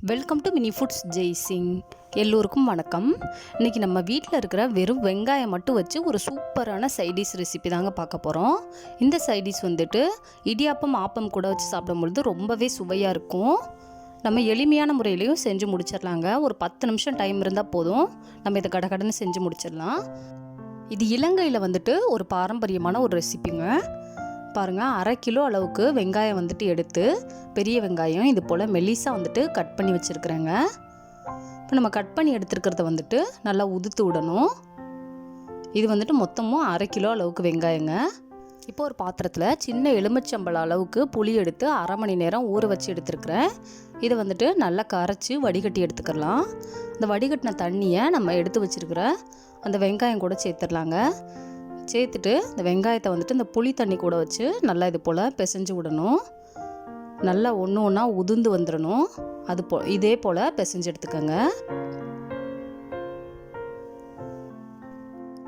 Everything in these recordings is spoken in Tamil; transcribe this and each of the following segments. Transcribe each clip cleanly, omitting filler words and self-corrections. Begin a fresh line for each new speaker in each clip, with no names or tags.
Welcome to mini foods Jaisingh. எல்லோருக்கும் வணக்கம். இன்றைக்கி நம்ம வீட்டில் இருக்கிற வெறும் வெங்காயம் மட்டும் வச்சு ஒரு சூப்பரான சைடிஷ் ரெசிபி தாங்க பார்க்க போகிறோம். இந்த சைடிஷ் வந்துட்டு இடியாப்பம் ஆப்பம் கூட வச்சு சாப்பிடும்பொழுது ரொம்பவே சுவையாக இருக்கும். நம்ம எளிமையான முறையிலையும் செஞ்சு முடிச்சிடலாங்க. ஒரு 10 நிமிஷம் டைம் இருந்தால் போதும், நம்ம இதை கடகடன்னு செஞ்சு முடிச்சிடலாம். இது இலங்கையில் வந்துட்டு ஒரு பாரம்பரியமான ஒரு ரெசிபிங்க. பாருங்கள், 1/2 கிலோ அளவுக்கு வெங்காயம் வந்துட்டு எடுத்து, பெரிய வெங்காயம் இது போல் மெல்லிஸாக வந்துட்டு கட் பண்ணி வச்சுருக்குறேங்க. இப்போ நம்ம கட் பண்ணி எடுத்துருக்கிறத வந்துட்டு நல்லா உதுத்து விடணும். இது வந்துட்டு மொத்தமும் 1/2 கிலோ அளவுக்கு வெங்காயங்க. இப்போ ஒரு பாத்திரத்தில் சின்ன எலுமிச்சம்பழம் அளவுக்கு புளி எடுத்து 1/2 மணி நேரம் ஊற வச்சு எடுத்துருக்குறேன். இதை வந்துட்டு நல்லா கரைச்சி வடிகட்டி எடுத்துக்கலாம். இந்த வடிகட்டின தண்ணியை நம்ம எடுத்து வச்சுருக்கிற அந்த வெங்காயம் கூட சேர்த்துடலாங்க. சேர்த்துட்டு இந்த வெங்காயத்தை வந்துட்டு இந்த புளி தண்ணி கூட வச்சு நல்லா இது போல் பிசைஞ்சு விடணும். நல்லா ஒன்று ஒன்றா உதிர்ந்து வந்துடணும். இதே போல் பிசைஞ்சு எடுத்துக்கோங்க.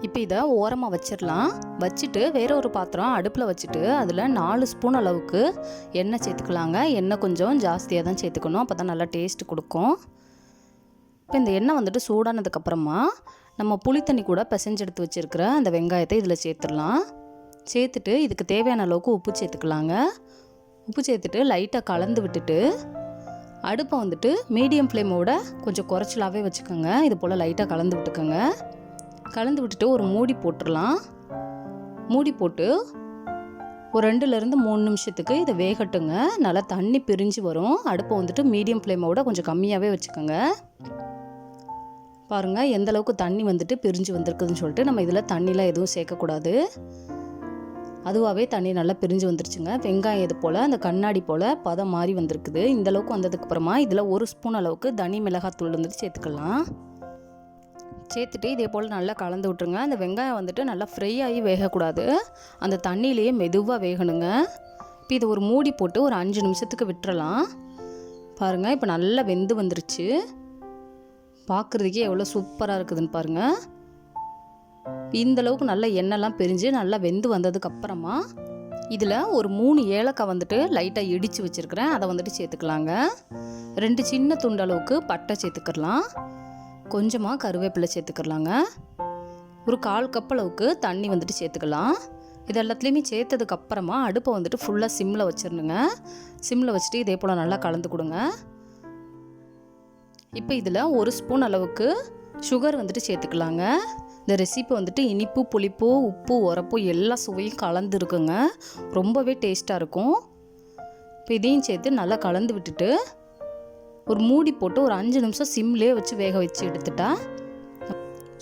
இப்போ இதை ஓரமாக வச்சிடலாம். வச்சுட்டு வேற ஒரு பாத்திரம் அடுப்பில் வச்சுட்டு அதில் 4 ஸ்பூன் அளவுக்கு எண்ணெய் சேர்த்துக்கலாங்க. எண்ணெய் கொஞ்சம் ஜாஸ்தியாக தான் சேர்த்துக்கணும், அப்போ தான் நல்லா டேஸ்ட் கொடுக்கும். இப்போ இந்த எண்ணெய் வந்துட்டு சூடானதுக்கப்புறமா நம்ம புளி தண்ணி கூட பிசைஞ்சு எடுத்து வச்சுருக்கிற அந்த வெங்காயத்தை இதில் சேர்த்துடலாம். சேர்த்துட்டு இதுக்கு தேவையான அளவுக்கு உப்பு சேர்த்துக்கலாங்க. உப்பு சேர்த்துட்டு லைட்டாக கலந்து விட்டுட்டு அடுப்பை வந்துட்டு மீடியம் ஃப்ளேமோட கொஞ்சம் குறைச்சலாகவே வச்சுக்கோங்க. இது போல் லைட்டாக கலந்து விட்டுக்கோங்க. கலந்து விட்டுட்டு ஒரு மூடி போட்டுடலாம். மூடி போட்டு ஒரு 2-3 நிமிஷத்துக்கு இதை வேகட்டுங்க. நல்லா தண்ணி பிரிஞ்சு வரும். அடுப்பை வந்துட்டு மீடியம் ஃப்ளேமோட கொஞ்சம் கம்மியாகவே வச்சுக்கோங்க. பாருங்கள், எந்த அளவுக்கு தண்ணி வந்துட்டு பிரிஞ்சு வந்திருக்குதுன்னு சொல்லிட்டு நம்ம இதில் தண்ணிலாம் எதுவும் சேர்க்கக்கூடாது. அதுவாகவே தண்ணி நல்லா பிரிஞ்சு வந்துருச்சுங்க. வெங்காயம் இது போல் அந்த கண்ணாடி போல் பதம் மாறி வந்திருக்குது. இந்தளவுக்கு வந்ததுக்கப்புறமா இதில் 1 ஸ்பூன் அளவுக்கு தனி மிளகாத்தூள் வந்துட்டு சேர்த்துக்கலாம். சேர்த்துட்டு இதே போல் நல்லா கலந்து விட்டுருங்க. அந்த வெங்காயம் வந்துட்டு நல்லா ஃப்ரை ஆகி வேகக்கூடாது, அந்த தண்ணியிலேயே மெதுவாக வேகணுங்க. இப்போ இதை ஒரு மூடி போட்டு ஒரு 5 நிமிஷத்துக்கு விட்டுறலாம். பாருங்கள், இப்போ நல்லா வெந்து வந்துருச்சு. பார்க்குறதுக்கே எவ்வளோ சூப்பராக இருக்குதுன்னு பாருங்கள். இந்தளவுக்கு நல்லா எண்ணெய்லாம் பிரிஞ்சு நல்லா வெந்து வந்ததுக்கப்புறமா இதில் ஒரு 3 ஏலக்காய் வந்துட்டு லைட்டாக இடித்து வச்சுருக்கிறேன், அதை வந்துட்டு சேர்த்துக்கலாங்க. 2 சின்ன துண்டு அளவுக்கு பட்டை சேர்த்துக்கலாம். கொஞ்சமாக கருவேப்பிலை சேர்த்துக்கலாங்க. ஒரு 1/4 கப் அளவுக்கு தண்ணி வந்துட்டு சேர்த்துக்கலாம். இது எல்லாத்துலேயுமே சேர்த்ததுக்கப்புறமா அடுப்பை வந்துட்டு ஃபுல்லாக சிம்மில் வச்சிடணுங்க. சிம்மில் வச்சுட்டு இதே போல் நல்லா கலந்து கொடுங்க. இப்போ இதில் 1 ஸ்பூன் அளவுக்கு சுகர் வந்துட்டு சேர்த்துக்கலாங்க. இந்த ரெசிபி வந்துட்டு இனிப்பு, புளிப்பு, உப்பு, உரப்பு எல்லா சுவையும் கலந்து இருக்குங்க. ரொம்பவே டேஸ்ட்டாக இருக்கும். இப்போ இதையும் சேர்த்து நல்லா கலந்து விட்டுட்டு ஒரு மூடி போட்டு ஒரு 5 நிமிஷம் சிம்லேயே வச்சு வேக வச்சு எடுத்துட்டா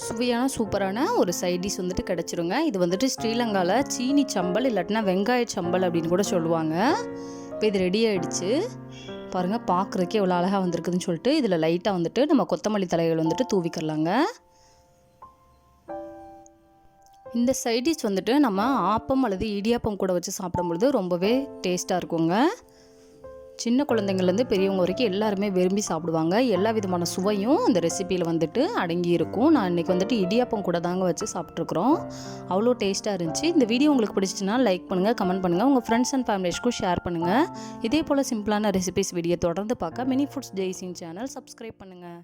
சுவையான சூப்பரான ஒரு சைடிஷ் வந்துட்டு கிடச்சிருங்க. இது வந்துட்டு ஸ்ரீலங்காவில் சீனி சம்பல் இல்லாட்டினா வெங்காய சம்பல் அப்படின்னு கூட சொல்லுவாங்க. இப்போ இது ரெடி ஆகிடுச்சு. பாருங்கள், பார்க்குறதுக்கே எவ்வளோ அழகாக வந்திருக்குதுன்னு சொல்லிட்டு இதில் லைட்டாக வந்துட்டு நம்ம கொத்தமல்லி தலைகள் வந்துட்டு தூவிக்கலாங்க. இந்த சைடிஷ் வந்துட்டு நம்ம ஆப்பம் அல்லது இடியாப்பம் கூட வச்சு சாப்பிடும்பொழுது ரொம்பவே டேஸ்ட்டாக இருக்குங்க. சின்ன குழந்தைங்கள்லேருந்து பெரியவங்க வரைக்கும் எல்லாருமே விரும்பி சாப்பிடுவாங்க. எல்லா விதமான சுவையும் இந்த ரெசிப்பியில் வந்துட்டு அடங்கி இருக்கும். நான் இன்றைக்கி வந்துட்டு இடியாப்பம் கூட தாங்க வச்சு சாப்பிட்ருக்குறோம். அவ்வளோ டேஸ்ட்டாக இருந்துச்சு. இந்த வீடியோ உங்களுக்கு பிடிச்சிச்சுன்னா லைக் பண்ணுங்கள், கமெண்ட் பண்ணுங்கள், உங்கள் ஃப்ரெண்ட்ஸ் அண்ட் ஃபேமிலிஸ்க்கும் ஷேர் பண்ணுங்கள். இதே போல் சிம்பிளான ரெசிபிஸ் வீடியோ தொடர்ந்து பார்க்க mini foods Jaisingh channel subscribe பண்ணுங்கள்.